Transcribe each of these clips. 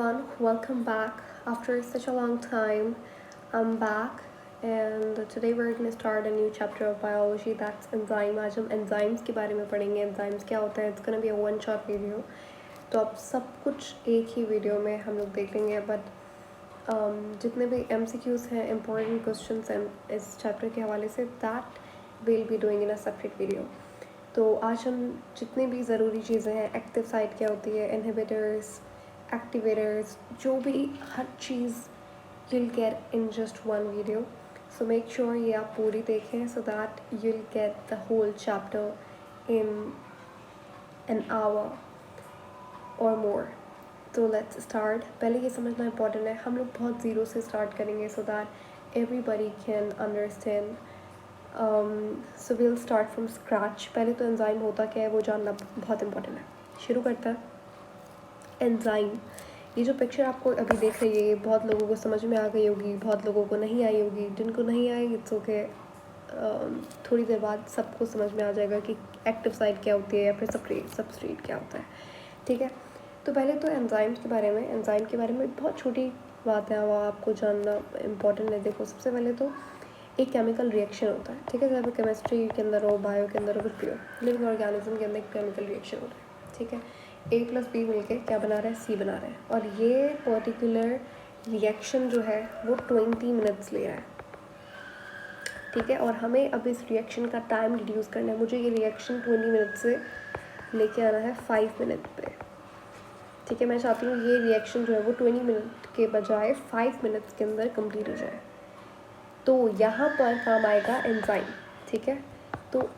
everyone, welcome back. After such a long time, I'm back, and today we're going to start a new chapter of biology that's enzyme. आज हम enzymes के बारे में पढ़ेंगे. Enzymes क्या होता है? It's going to be a one shot video. तो अब सब कुछ एक ही वीडियो में हम लोग देख लेंगे. बट जितने भी MCQs हैं, important questions हैं इस चैप्टर के हवाले से, that we'll be doing in a separate video. तो आज हम जितनी भी ज़रूरी चीज़ें हैं, एक्टिव साइट क्या होती है, इनहिबिटर्स, activators, जो भी हर चीज़ you'll get in just one video. So make sure ये आप पूरी देखें so that you'll get the whole chapter in an hour or more. तो let's start. पहले ये समझना important है, हम लोग बहुत ज़ीरो से start करेंगे so that everybody can understand. So we'll start from scratch. पहले तो एंजाइम होता क्या है वो जानना बहुत important है. शुरू करता है. एंजाइम, ये जो पिक्चर आपको अभी देख रही है ये बहुत लोगों को समझ में आ गई होगी, बहुत लोगों को नहीं आई होगी. जिनको नहीं आई इट्स ओके, थोड़ी देर बाद सबको समझ में आ जाएगा कि एक्टिव साइट क्या होती है या फिर सबस्ट्रेट क्या होता है. ठीक है, तो पहले तो एंजाइम के बारे में बहुत छोटी बात है, वो आपको जानना इम्पोर्टेंट है. देखो, सबसे पहले तो एक केमिकल रिएक्शन होता है. ठीक है, चाहे केमिस्ट्री के अंदर हो, बायो के अंदर हो, कुछ भी हो, लिविंग ऑर्गेनिज्म के अंदर एक केमिकल रिएक्शन होता है. ठीक है, A+B मिलके क्या बना रहा है, C बना रहा है. और ये पर्टिकुलर रिएक्शन जो है वो 20 मिनट्स ले रहा है. ठीक है, और हमें अब इस रिएक्शन का टाइम रिड्यूस करना है. मुझे ये रिएक्शन 20 मिनट से लेके आना है 5 मिनट पे. ठीक है, मैं चाहती हूँ ये रिएक्शन जो है वो 20 मिनट के बजाय 5 मिनट्स के अंदर कंप्लीट हो जाए. तो यहाँ पर काम आएगा एंजाइम. ठीक है, तो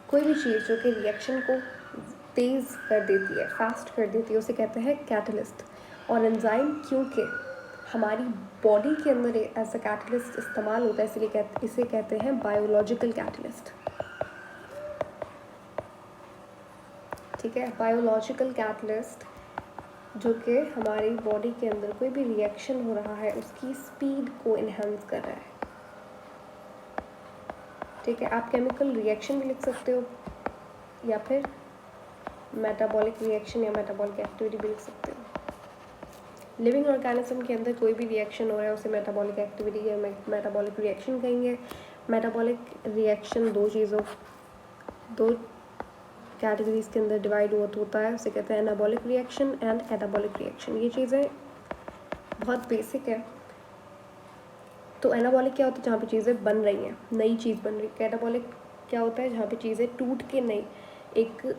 कोई भी चीज़ जो कि रिएक्शन को तेज़ कर देती है, फास्ट कर देती है, उसे कहते हैं कैटलिस्ट. और एंजाइम क्योंकि हमारी बॉडी के अंदर ऐसा कैटलिस्ट इस्तेमाल होता है, इसलिए इसे कहते हैं बायोलॉजिकल कैटलिस्ट. ठीक है, बायोलॉजिकल कैटलिस्ट जो कि हमारी बॉडी के अंदर कोई भी रिएक्शन हो रहा है उसकी स्पीड को इन्हांस कर रहा है. ठीक है, आप केमिकल रिएक्शन भी लिख सकते हो या फिर मेटाबॉलिक रिएक्शन या मेटाबॉलिक एक्टिविटी भी लिख सकते हो. लिविंग ऑर्गेनिज्म के अंदर कोई भी रिएक्शन हो रहा है उसे मेटाबॉलिक एक्टिविटी या मेटाबॉलिक रिएक्शन कहेंगे. मेटाबॉलिक रिएक्शन दो कैटेगरीज के अंदर डिवाइड होता है, उसे कहते हैं anabolic reaction and catabolic reaction. ये चीज़ें बहुत बेसिक है. तो एनाबॉलिक क्या होता है, जहाँ पे चीज़ें बन रही हैं, नई चीज़ बन रही. कैटाबॉलिक क्या होता है, जहाँ पे चीज़ें टूट के नई एक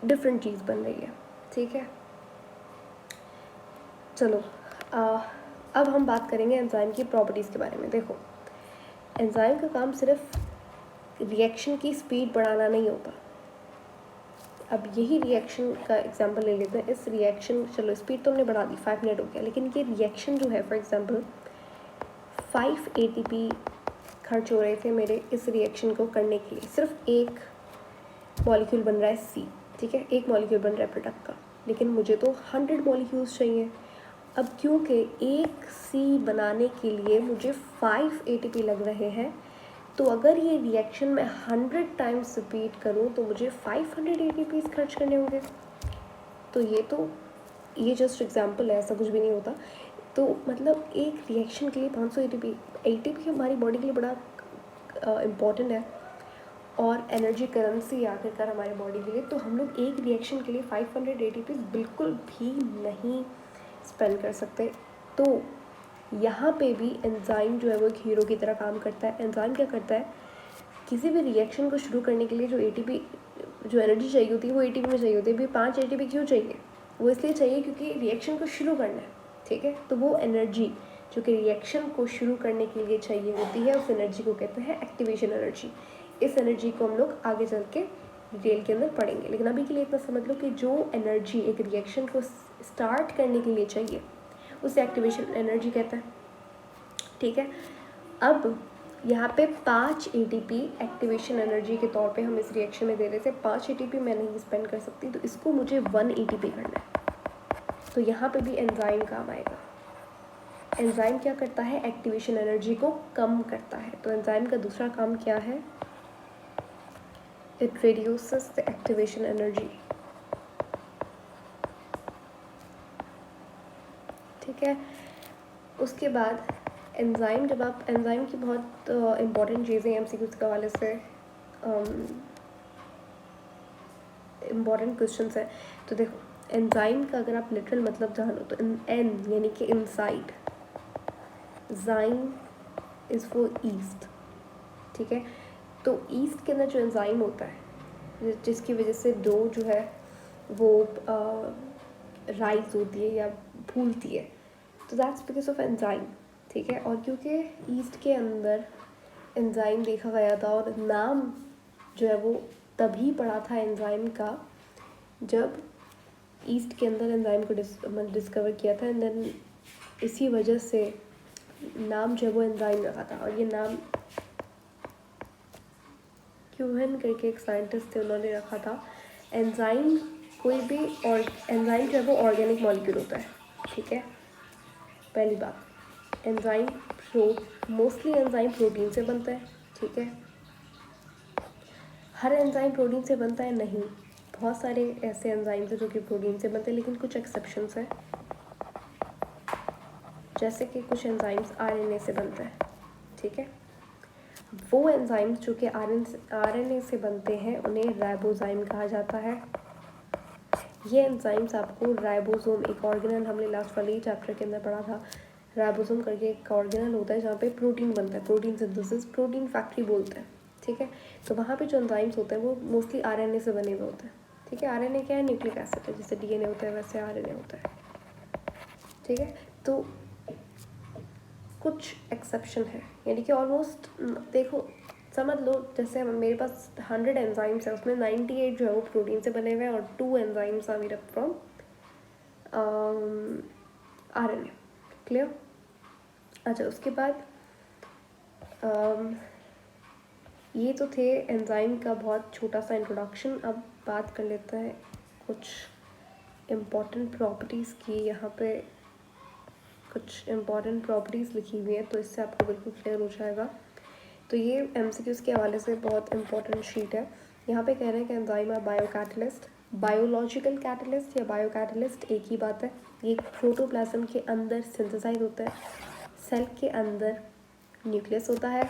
डिफरेंट चीज़ बन रही है. ठीक है, चलो अब हम बात करेंगे एंजाइम की प्रॉपर्टीज़ के बारे में. देखो, एंजाइम का काम सिर्फ रिएक्शन की स्पीड बढ़ाना नहीं होता. अब यही रिएक्शन का एग्जांपल ले लेते हैं. इस रिएक्शन, चलो स्पीड तो हमने बढ़ा दी, 5 मिनट हो गया, लेकिन ये रिएक्शन जो है, फॉर एग्जांपल 5 ATP खर्च हो रहे थे मेरे इस रिएक्शन को करने के लिए. सिर्फ एक मॉलिक्यूल बन रहा है C. ठीक है, एक मॉलिक्यूल बन रहा है प्रोडक्ट का, लेकिन मुझे तो 100 मॉलिक्यूल्स चाहिए. अब क्योंकि एक C बनाने के लिए मुझे 5 ATP लग रहे हैं, तो अगर ये रिएक्शन मैं 100 टाइम्स रिपीट करूँ तो मुझे 500 ATPs खर्च करने होंगे. तो ये जस्ट एग्जांपल है, ऐसा कुछ भी नहीं होता. तो मतलब एक रिएक्शन के लिए 500 ATP हमारी बॉडी के लिए बड़ा इम्पॉर्टेंट है और एनर्जी करेंसी आखिरकार हमारी बॉडी के लिए. तो हम लोग एक रिएक्शन के लिए 500 ATP बिल्कुल भी नहीं स्पेंड कर सकते. तो यहाँ पे भी एंजाइम जो है वो एक हीरो की तरह काम करता है. एंजाइम क्या करता है, किसी भी रिएक्शन को शुरू करने के लिए जो ATP, जो एनर्जी चाहिए होती है वो ATP में चाहिए होती है. भी 5 ATP क्यों चाहिए, वो इसलिए चाहिए क्योंकि रिएक्शन को शुरू करना है. ठीक है, तो वो एनर्जी जो कि रिएक्शन को शुरू करने के लिए चाहिए होती है, उस एनर्जी को कहते हैं एक्टिवेशन एनर्जी. इस एनर्जी को हम लोग आगे चल के डिटेल के अंदर पढ़ेंगे, लेकिन अभी के लिए इतना समझ लो कि जो एनर्जी एक रिएक्शन को स्टार्ट करने के लिए चाहिए उसे एक्टिवेशन एनर्जी कहते हैं. ठीक है, अब यहाँ पे 5 ATP एक्टिवेशन एनर्जी के तौर पे हम इस रिएक्शन में दे रहे थे. 5 ATP मैं नहीं स्पेंड कर सकती, तो इसको मुझे 1 ATP करना है. तो यहाँ पे भी एंजाइम काम आएगा. एंजाइम क्या करता है, एक्टिवेशन एनर्जी को कम करता है. तो एंजाइम का दूसरा काम क्या है, it reduces the activation energy. ठीक है। उसके बाद एंजाइम, जब आप एंजाइम की बहुत इम्पॉर्टेंट चीज़ें एमसीक्यूज़ के हवाले से इम्पॉर्टेंट क्वेश्चन है। तो देखो एंजाइम का अगर आप लिटरल मतलब जानो तो एन यानी कि इनसाइड, जाइम इज़ फॉर ईस्ट, ठीक है। तो ईस्ट के अंदर जो एंजाइम होता है जिसकी वजह से डो जो है वो राइज होती है या फूलती है, तो दैट्स बिकॉज ऑफ एंजाइम, ठीक है। और क्योंकि ईस्ट के अंदर एंजाइम देखा गया था, और नाम जो है वो तभी पड़ा था एंजाइम का जब ईस्ट के अंदर एंजाइम को डिस्कवर किया था, एंड देन इसी वजह से नाम जो है वो एंजाइम रखा था। और ये नाम क्यूहन करके एक साइंटिस्ट थे, उन्होंने रखा था। एंजाइम कोई भी, और एंजाइम जो है वो ऑर्गेनिक मॉलिक्यूल होता है, ठीक है। पहली बात, एंजाइम मोस्टली एंजाइम प्रोटीन से बनता है, ठीक है। हर एंजाइम प्रोटीन से बनता है नहीं, बहुत सारे ऐसे एंजाइम्स हैं जो कि प्रोटीन से बनते हैं, लेकिन कुछ एक्सेप्शंस हैं। जैसे कि कुछ एंजाइम्स आरएनए से बनते हैं, ठीक है। वो एंजाइम्स जो कि आरएनए से बनते हैं उन्हें राइबोजाइम कहा जाता है। ये एंजाइम्स आपको राइबोसोम, एक ऑर्गेनल हमने लास्ट वाले चैप्टर के अंदर पढ़ा था, राइबोसोम करके एक ऑर्गेनल होता है जहाँ पे प्रोटीन बनता है, प्रोटीन सिंथेसिस, प्रोटीन फैक्ट्री बोलते हैं, ठीक है। तो वहाँ पे जो एंजाइम्स होते हैं वो मोस्टली आरएनए से बने हुए होते हैं, ठीक है। आरएनए क्या है? न्यूक्लिक एसिड है, जैसे डीएनए होता है वैसे आरएनए होता है, ठीक है। तो कुछ एक्सेप्शन है, यानी कि ऑलमोस्ट देखो समझ लो जैसे मेरे पास 100 एंजाइम्स है, उसमें 98 जो है वो प्रोटीन से बने हुए हैं, और 2 enzymes are made up from RNA. Clear? अच्छा, उसके बाद ये तो थे एंजाइम का बहुत छोटा सा इंट्रोडक्शन। अब बात कर लेते हैं कुछ इम्पॉर्टेंट प्रॉपर्टीज़ की। यहाँ पे कुछ इम्पॉर्टेंट प्रॉपर्टीज़ लिखी हुई हैं, तो इससे आपको बिल्कुल क्लियर हो जाएगा। तो ये एमसीक्यूज़ के हवाले से बहुत इंपॉर्टेंट शीट है। यहाँ पे कह रहे हैं कि enzyme are bio catalyst, biological catalyst या बायो कैटलिस्ट एक ही बात है। ये प्रोटोप्लाज्म के अंदर सिंथेसाइज होता है। सेल के अंदर न्यूक्लियस होता है,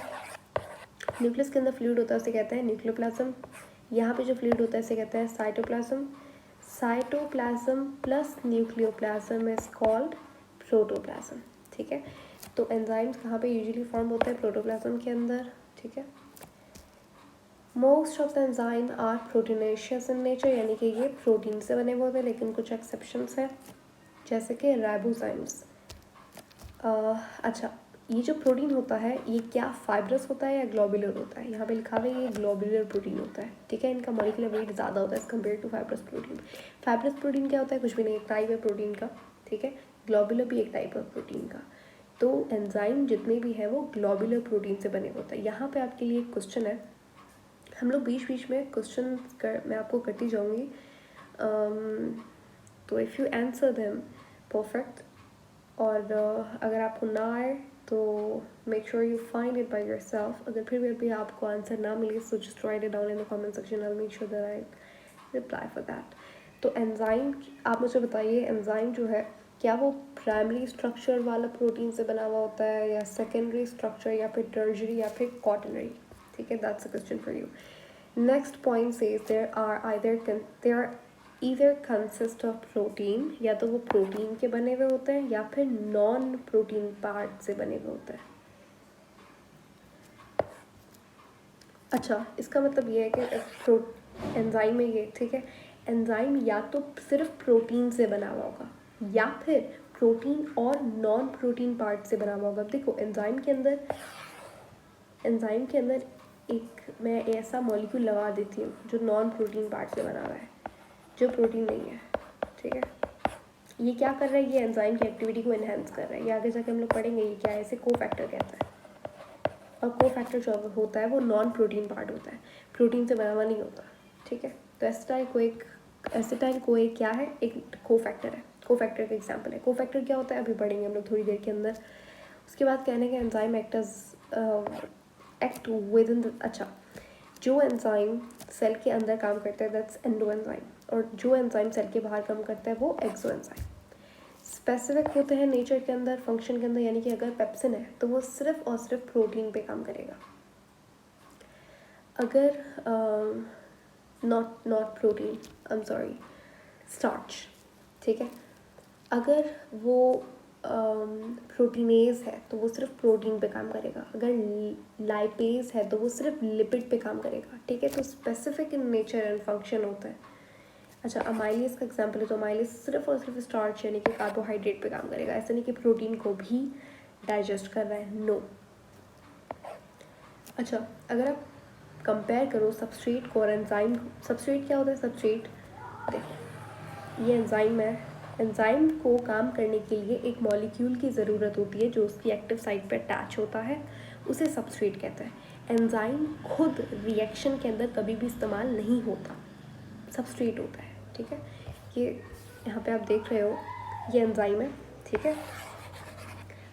न्यूक्लियस के अंदर फ्लूइड होता है, उसे कहते हैं न्यूक्लियोप्लाज्म। यहाँ पे जो फ्लूइड होता है इसे कहते हैं cytoplasm. Cytoplasm plus nucleoplasm is called protoplasm, ठीक है। तो एंजाइम्स कहाँ पे यूजुअली फॉर्म होते हैं? प्रोटोप्लाज्म के अंदर, ठीक है। Most of the enzyme are proteinaceous in nature, यानी कि ये प्रोटीन से बने हुए होते हैं, लेकिन कुछ एक्सेप्शंस हैं जैसे कि राइबोजाइम्स। अच्छा, ये जो प्रोटीन होता है ये क्या फाइब्रस होता है या ग्लोबुलर होता है? यहाँ पे लिखा हुआ है ये ग्लोबुलर प्रोटीन होता है, ठीक है। इनका मॉलिक्यूलर वेट ज़्यादा होता है as compare to fibrous protein. Fibrous protein क्या होता है? कुछ भी नहीं, एक टाइप है प्रोटीन का, ठीक है। ग्लोबुलर भी एक टाइप है प्रोटीन का। तो एंजाइम जितने भी हैं वो ग्लोबुलर प्रोटीन से बने होते हैं। यहाँ पे आपके लिए एक क्वेश्चन है, हम लोग बीच बीच में क्वेश्चन मैं आपको करती जाऊँगी, तो if you answer them perfect, और अगर आपको ना आए तो make sure you find it by yourself. अगर फिर भी आपको आंसर ना मिले so just right it down in the comment section, I will make sure that I reply for that. तो एंजाइम, आप मुझे बताइए एंजाइम जो है क्या वो प्राइमरी स्ट्रक्चर वाला प्रोटीन से बना हुआ होता है, या सेकेंडरी स्ट्रक्चर, या फिर टर्जरी, या फिर क्वाटरनरी, ठीक है। That's a question for you. Next point says there either consist of protein, या तो वो प्रोटीन के बने हुए होते हैं या फिर नॉन प्रोटीन पार्ट से बने हुए होते हैं। अच्छा, इसका मतलब ये है कि एंजाइम में ये, ठीक है, एंजाइम या तो सिर्फ प्रोटीन से बना हुआ होगा या फिर प्रोटीन और नॉन प्रोटीन पार्ट से बना हुआ होगा। देखो एंजाइम के अंदर एक मैं ऐसा मॉलिक्यूल लगा देती हूँ जो नॉन प्रोटीन पार्ट से बना हुआ है, जो प्रोटीन नहीं है, ठीक है। ये क्या कर रहा है? ये एंजाइम की एक्टिविटी को एनहेंस कर रहा है। ये आगे जाके हम लोग पढ़ेंगे ये क्या है, इसे कोफैक्टर कहता है। और कोफैक्टर जो होता है वो नॉन प्रोटीन पार्ट होता है, प्रोटीन से बना हुआ नहीं होता, ठीक है। तो एसिटाइल कोए क्या है? एक कोफैक्टर है, कोफैक्टर का एग्जाम्पल है। कोफैक्टर क्या होता है अभी पढ़ेंगे हम लोग थोड़ी देर के अंदर। उसके बाद कहने के enzyme act with in the, अच्छा, जो एंजाइम सेल के अंदर काम करता है दैट्स एंडो एंजाइम, और जो एंजाइम सेल के बाहर काम करता है वो एक्सो एंजाइम। स्पेसिफिक होते हैं नेचर के अंदर, फंक्शन के अंदर, यानी कि अगर पेप्सिन है तो वो सिर्फ और सिर्फ प्रोटीन पे काम करेगा। अगर not protein, I am sorry, starch, ठीक है, अगर वो प्रोटीनेज है तो वो सिर्फ प्रोटीन पे काम करेगा। अगर लाइपेज है तो वो सिर्फ लिपिड पे काम करेगा, ठीक है। तो specific in nature and function होता है। अच्छा, अमाइलेज का एग्जांपल है तो अमाइलेज सिर्फ और सिर्फ स्टार्च यानी कि कार्बोहाइड्रेट पे काम करेगा, ऐसा नहीं कि प्रोटीन को भी डाइजेस्ट कर रहा है, नो। अच्छा, अगर आप कंपेयर करो सबस्ट्रेट को और एंजाइम, सबस्ट्रेट क्या होता है? सबस्ट्रेट, देखो ये एंजाइम है, एंजाइम को काम करने के लिए एक मॉलिक्यूल की ज़रूरत होती है जो उसकी एक्टिव साइट पर अटैच होता है, उसे सबस्ट्रेट कहते हैं। एंजाइम खुद रिएक्शन के अंदर कभी भी इस्तेमाल नहीं होता, सबस्ट्रेट होता है, ठीक है। ये यहाँ पे आप देख रहे हो, ये एंजाइम है, ठीक है।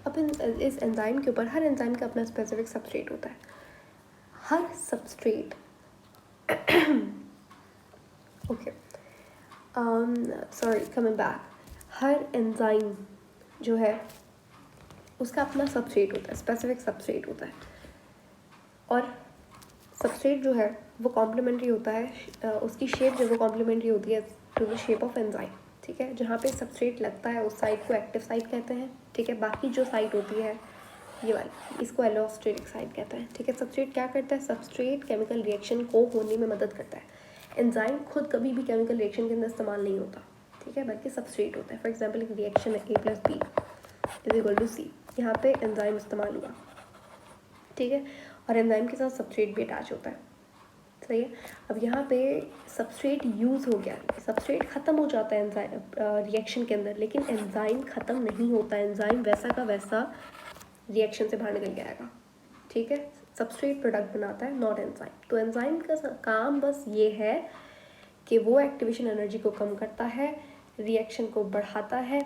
अब इस एंजाइम के ऊपर, हर एंजाइम का अपना स्पेसिफिक सबस्ट्रेट होता है। हर substrate okay, sorry, coming back, हर एंजाइम जो है उसका अपना सबस्ट्रेट होता है, स्पेसिफिक सबस्ट्रेट होता है। और सबस्ट्रेट जो है वो कॉम्प्लीमेंट्री होता है, उसकी शेप जो है वो कॉम्प्लीमेंट्री होती है to the shape of enzyme, ठीक है। जहाँ पे सबस्ट्रेट लगता है उस साइट को एक्टिव साइट कहते हैं, ठीक है। बाकी जो साइट होती है ये वाली, इसको एलोस्टेरिक साइट कहते हैं, ठीक है। सबस्ट्रेट क्या करता है? सबस्ट्रेट केमिकल रिएक्शन को होने में मदद करता है। एंजाइम खुद कभी भी केमिकल रिएक्शन के अंदर इस्तेमाल नहीं होता, ठीक है, बल्कि सबस्ट्रेट होता है। फॉर एग्जाम्पल एक रिएक्शन है A+B=C, यहाँ पे एंजाइम इस्तेमाल हुआ, ठीक है, और एंजाइम के साथ सबस्ट्रेट भी अटैच होता है, सही है। अब यहाँ पे सबस्ट्रेट यूज़ हो गया, सबस्ट्रेट ख़त्म हो जाता है एंजाइम रिएक्शन के अंदर, लेकिन एंजाइम ख़त्म नहीं होता, एंजाइम वैसा का वैसा रिएक्शन से बाहर निकल के आएगा, ठीक है। सबस्ट्रेट प्रोडक्ट बनाता है, नॉट एंजाइम। तो एंजाइम का काम बस ये है कि वो एक्टिवेशन एनर्जी को कम करता है, रिएक्शन को बढ़ाता है,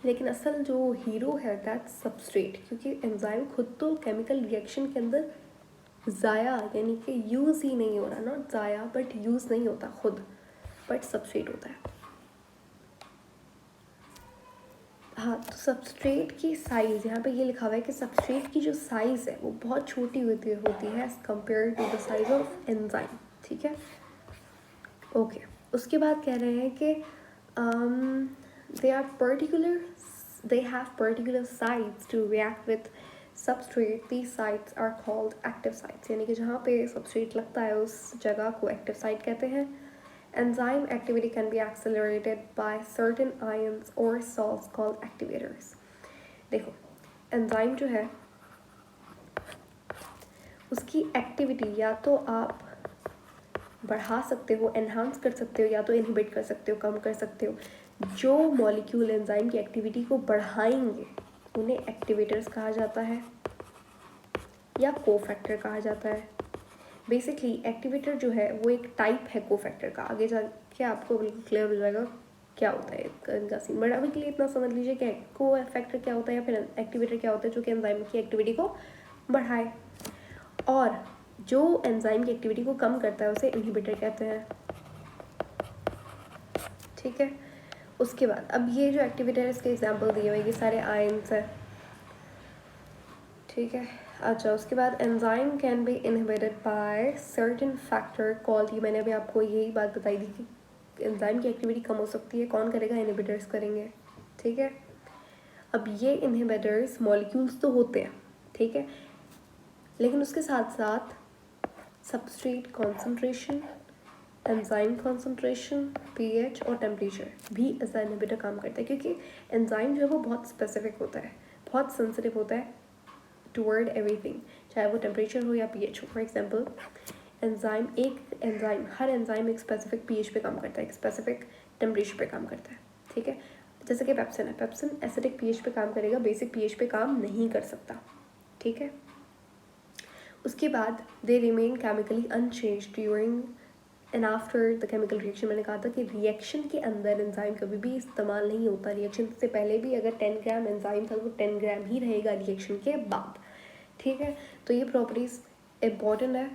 लेकिन असल जो हीरो है दैट्स सबस्ट्रेट, क्योंकि एंजाइम खुद तो केमिकल रिएक्शन के अंदर ज़ाया यानी कि यूज़ ही नहीं हो रहा, नॉट ज़ाया बट यूज़ नहीं होता खुद, बट सबस्ट्रेट होता है। हाँ, तो सबस्ट्रेट की साइज़ यहाँ पे ये लिखा हुआ है कि सबस्ट्रेट की जो साइज़ है वो बहुत छोटी होती है as compare to the size of enzyme, ठीक है, ओके। उसके बाद कह रहे हैं कि they have particular sites to react with substrate. These sites are called active sites, यानी कि जहाँ पे सबस्ट्रेट लगता है उस जगह को एक्टिव साइट कहते हैं। Enzyme activity can be accelerated by certain ions or salts called activators. देखो, एंजाइम जो है उसकी एक्टिविटी या तो आप बढ़ा सकते हो, एनहांस कर सकते हो, या तो इनहिबिट कर सकते हो, कम कर सकते हो। जो मॉलिक्यूल एंजाइम की एक्टिविटी को बढ़ाएंगे उन्हें एक्टिवेटर्स कहा जाता है या कोफैक्टर कहा जाता है। बेसिकली एक्टिवेटर जो है वो एक टाइप है कोफैक्टर का, आगे जाके आपको बिल्कुल क्लियर हो जाएगा क्या होता है इनका सीन, बट अभी के लिए इतना समझ लीजिए कि कोफैक्टर क्या होता है या फिर एक्टिवेटर क्या होता है, जो कि एंजाइम की एक्टिविटी को बढ़ाए, और जो एंजाइम की एक्टिविटी को कम करता है उसे इनहिबिटर कहते हैं, ठीक है। उसके बाद अब ये जो एक्टिवेटर इसके एग्जांपल दिए हुए ये सारे आयंस हैं, ठीक है। अच्छा, उसके बाद enzyme can be inhibited by certain factor called, ये मैंने अभी आपको यही बात बताई थी कि एंजाइम की एक्टिविटी कम हो सकती है, कौन करेगा? इनहिबिटर्स करेंगे, ठीक है। अब ये इनहिबिटर्स मॉलिक्यूल्स तो होते हैं, ठीक है, लेकिन उसके साथ साथ substrate concentration, enzyme concentration, pH और टेम्परेचर भी एज अ इनहिबिटर काम करता है, क्योंकि एंजाइम जो है वो बहुत स्पेसिफिक होता है, बहुत सेंसिटिव होता है टूवर्ड एवरीथिंग, चाहे वो टेम्परेचर हो या पीएच हो। फॉर एग्जांपल हर एंजाइम एक स्पेसिफिक पीएच पे काम करता है, एक स्पेसिफिक टेम्परेचर पे काम करता है, ठीक है। जैसे कि पेप्सिन है, पेप्सिन एसिडिक पीएच पे काम करेगा, बेसिक पीएच पे काम नहीं कर सकता, ठीक है। उसके बाद they remain chemically unchanged during and after the chemical reaction. मैंने कहा था कि रिएक्शन के अंदर एंजाइम कभी भी इस्तेमाल नहीं होता, रिएक्शन से पहले भी अगर 10 ग्राम एंजाइम था तो 10 ग्राम ही रहेगा रिएक्शन के बाद, ठीक है। तो ये प्रॉपर्टीज़ इम्पॉर्टेंट है